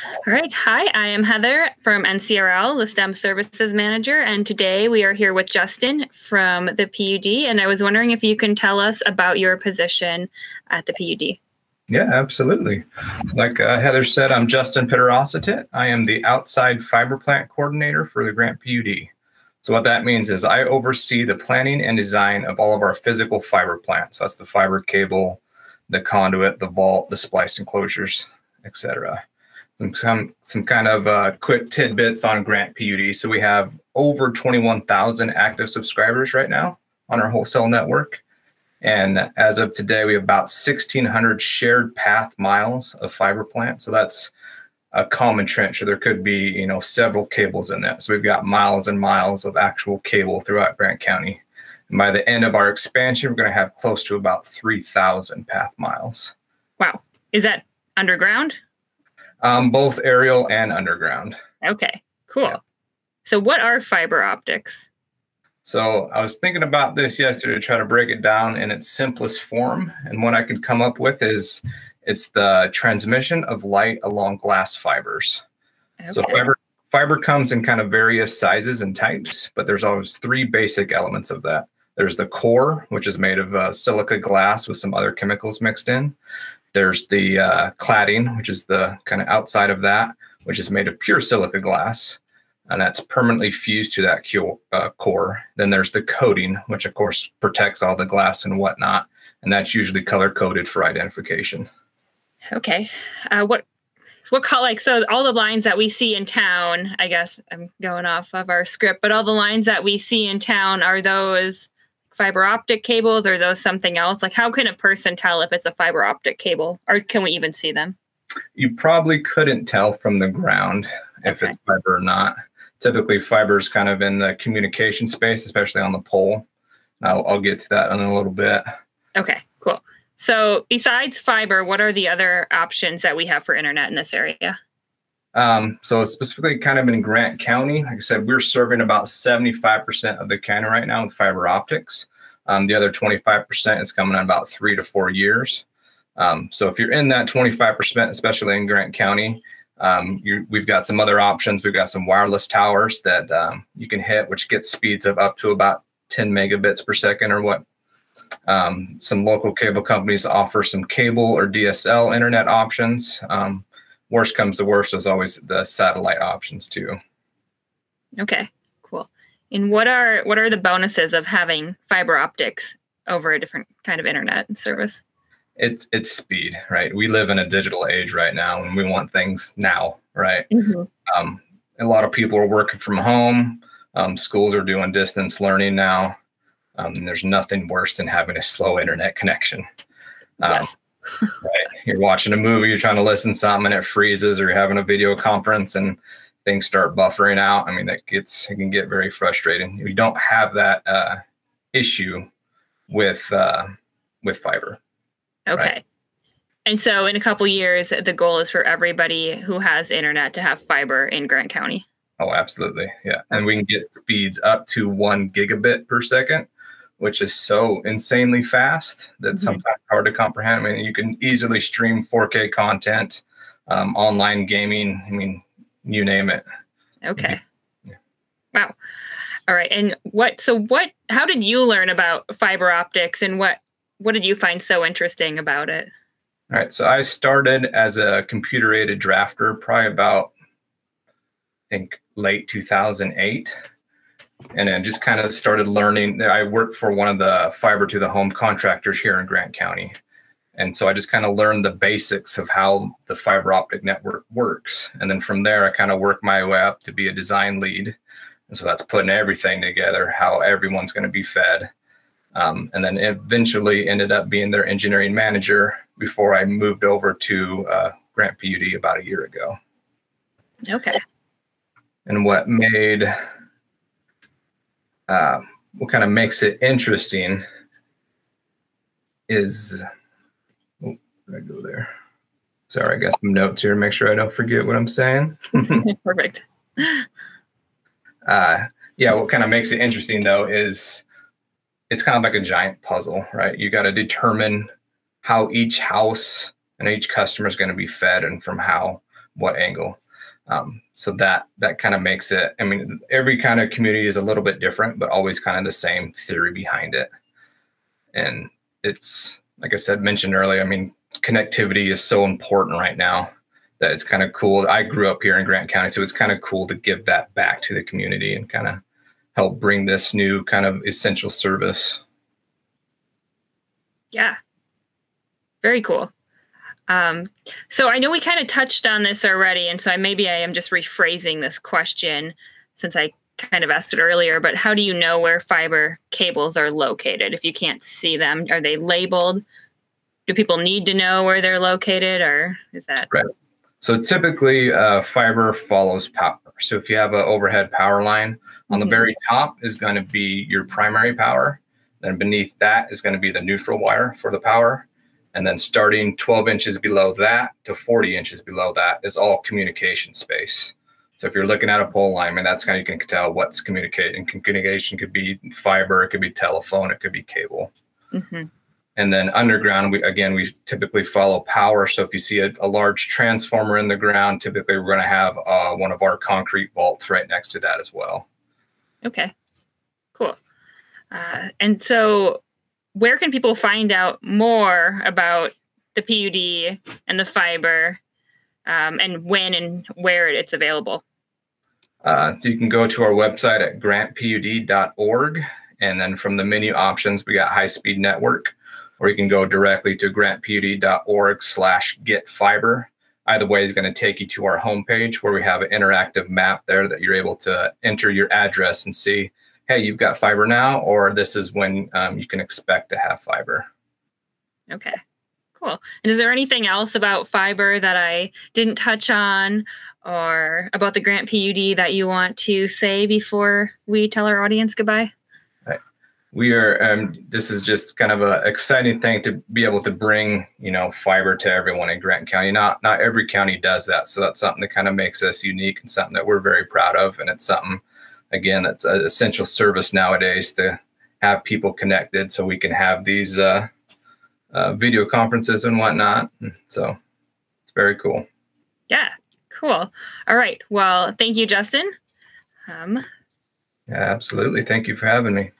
All right. Hi, I am Heather from NCRL, the STEM Services Manager, and today we are here with Justin from the PUD, and I was wondering if you can tell us about your position at the PUD. Yeah, absolutely. Like Heather said, I'm Justin Piturachsatit. I am the outside fiber plant coordinator for the Grant PUD. So what that means is I oversee the planning and design of all of our physical fiber plants. That's the fiber cable, the conduit, the vault, the splice enclosures, etc. Some kind of quick tidbits on Grant PUD. So we have over 21,000 active subscribers right now on our wholesale network. And as of today, we have about 1,600 shared path miles of fiber plant. So that's a common trench. So there could be, several cables in that. So we've got miles and miles of actual cable throughout Grant County. And by the end of our expansion, we're going to have close to about 3,000 path miles. Wow. Is that underground? Both aerial and underground. Okay, cool. Yeah. So what are fiber optics? So I was thinking about this yesterday to try to break it down in its simplest form. And what I could come up with is it's the transmission of light along glass fibers. Okay. So fiber comes in kind of various sizes and types, but there's always three basic elements of that. There's the core, which is made of silica glass with some other chemicals mixed in. There's the cladding, which is the kind of outside of that, which is made of pure silica glass. And that's permanently fused to that core. Then there's the coating, which of course protects all the glass and whatnot. And that's usually color coded for identification. Okay. What color, so all the lines that we see in town, I guess I'm going off of our script, but all the lines that we see in town, are those fiber optic cables, or are those something else? Like, how can a person tell if it's a fiber optic cable, or can we even see them? You probably couldn't tell from the ground if it's fiber or not. Typically, fiber is kind of in the communication space, especially on the pole. I'll get to that in a little bit. Okay, cool. So besides fiber, what are the other options that we have for internet in this area? So specifically kind of in Grant County, like I said, we're serving about 75% of the county right now with fiber optics. The other 25% is coming in about 3 to 4 years. So if you're in that 25%, especially in Grant County, we've got some other options. We've got some wireless towers that you can hit, which gets speeds of up to about 10 megabits per second or what. Some local cable companies offer some cable or DSL internet options. Worst comes to worst, is always the satellite options too. Okay, cool. And what are the bonuses of having fiber optics over a different kind of internet service? It's speed, right? We live in a digital age right now, and we want things now, right? Mm-hmm. A lot of people are working from home. Schools are doing distance learning now. And there's nothing worse than having a slow internet connection. Yes. Right. You're watching a movie, you're trying to listen to something, and it freezes, or you're having a video conference and things start buffering out. I mean, it can get very frustrating. You don't have that issue with fiber. Okay. Right? And so in a couple of years, the goal is for everybody who has internet to have fiber in Grant County. Oh, absolutely. Yeah. And we can get speeds up to 1 gigabit per second, which is so insanely fast that sometimes hard to comprehend. I mean, you can easily stream 4K content, online gaming. I mean, you name it. Okay. Yeah. Wow. All right. And how did you learn about fiber optics, and what did you find so interesting about it? All right. So I started as a computer-aided drafter probably about, I think, late 2008. And then just kind of started learning. I worked for one of the fiber to the home contractors here in Grant County. And so I just kind of learned the basics of how the fiber optic network works. And then from there, I kind of worked my way up to be a design lead. And so that's putting everything together, how everyone's going to be fed. And then eventually ended up being their engineering manager before I moved over to Grant PUD about a year ago. Okay. And what kind of makes it interesting is, oh, did I go there? Sorry, I got some notes here to make sure I don't forget what I'm saying. Perfect. Yeah, what kind of makes it interesting though is it's kind of like a giant puzzle, right? You got to determine how each house and each customer is going to be fed and from how what angle. So that kind of makes it, I mean, every kind of community is a little bit different, but always kind of the same theory behind it. And it's, like I said, mentioned earlier, I mean, connectivity is so important right now that it's kind of cool. I grew up here in Grant County, so it's kind of cool to give that back to the community and kind of help bring this new kind of essential service. Yeah. Very cool. So I know we kind of touched on this already, and so maybe I am just rephrasing this question since I kind of asked it earlier, but how do you know where fiber cables are located? If you can't see them, are they labeled? Do people need to know where they're located, or is that? Right. So typically fiber follows power. So if you have an overhead power line, on the very top is going to be your primary power. Then beneath that is going to be the neutral wire for the power. And then starting 12 inches below that to 40 inches below that is all communication space. So if you're looking at a pole line, I mean, that's kind of, you can tell what's communicating. Communication could be fiber, it could be telephone, it could be cable. And then underground, we typically follow power. So if you see a large transformer in the ground, typically we're going to have one of our concrete vaults right next to that as well. Okay, cool. And so where can people find out more about the PUD and the fiber, and when and where it's available? So you can go to our website at grantpud.org. And then from the menu options, we got high-speed network, or you can go directly to grantpud.org/getfiber. Either way is going to take you to our homepage where we have an interactive map there that you're able to enter your address and see, hey, you've got fiber now, or this is when you can expect to have fiber. Okay, cool. And is there anything else about fiber that I didn't touch on, or about the Grant PUD that you want to say before we tell our audience goodbye? We are, this is just kind of an exciting thing to be able to bring, fiber to everyone in Grant County. Not every county does that. So that's something that kind of makes us unique and something that we're very proud of. And it's something, again, that's an essential service nowadays to have people connected so we can have these video conferences and whatnot. So it's very cool. Yeah, cool. All right. Well, thank you, Justin. Yeah, absolutely. Thank you for having me.